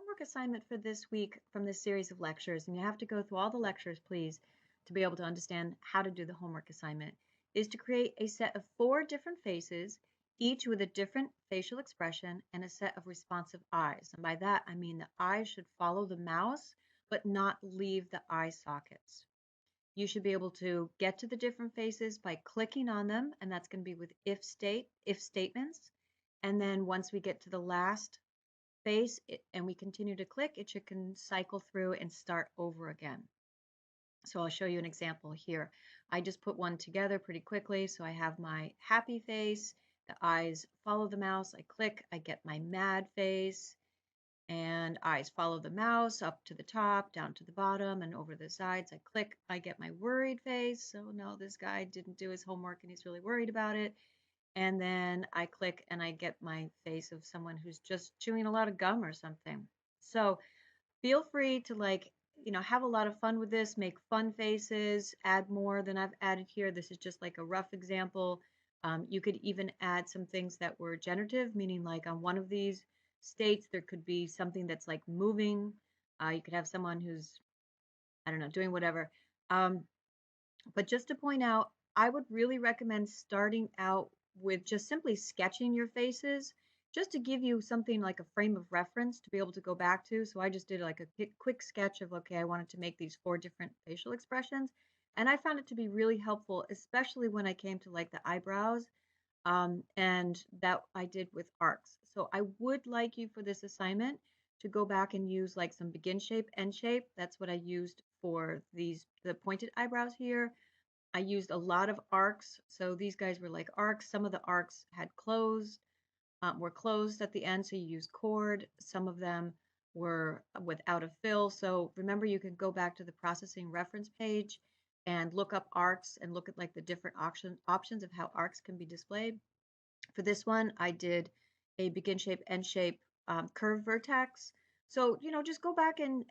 homework assignment for this week from this series of lectures, and you have to go through all the lectures, please, to be able to understand how to do the homework assignment, is to create a set of 4 different faces, each with a different facial expression and a set of responsive eyes. And by that, I mean the eyes should follow the mouse, but not leave the eye sockets. You should be able to get to the different faces by clicking on them, and that's going to be with if statements. And then once we get to the last face and we continue to click, it should cycle through and start over again. So I'll show you an example here. I just put one together pretty quickly. So I have my happy face, the eyes follow the mouse, I click, I get my mad face, and eyes follow the mouse up to the top, down to the bottom, and over the sides. I click, I get my worried face. So no, this guy didn't do his homework and he's really worried about it. And then I click and I get my face of someone who's just chewing a lot of gum or something. So feel free to have a lot of fun with this, make fun faces, add more than I've added here. This is just like a rough example. You could even add some things that were generative, meaning like on one of these states, there could be something that's like moving. You could have someone who's, I don't know, doing whatever. But just to point out, I would really recommend starting out with just simply sketching your faces, just to give you something like a frame of reference to be able to go back to. So I just did like a quick sketch of, okay, I wanted to make these 4 different facial expressions. And I found it to be really helpful, especially when I came to like the eyebrows, and that I did with arcs. So I would like you for this assignment to go back and use like some begin shape, end shape. That's what I used for the pointed eyebrows here. I used a lot of arcs. So these guys were like arcs. Some of the arcs were closed at the end, so you use cord. Some of them were without a fill. So remember, you can go back to the processing reference page and look up arcs and look at like the different options of how arcs can be displayed. For this one, I did a begin shape, end shape, curve vertex. So, just go back and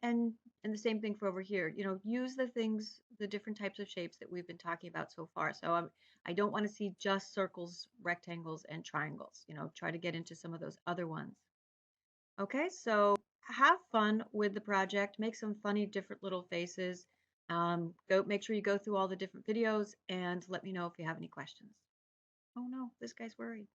the same thing for over here, use the different types of shapes that we've been talking about so far. So I don't want to see just circles, rectangles, and triangles, try to get into some of those other ones. Okay, so have fun with the project, make some funny different little faces. Make sure you go through all the different videos and let me know if you have any questions. Oh no, this guy's worried.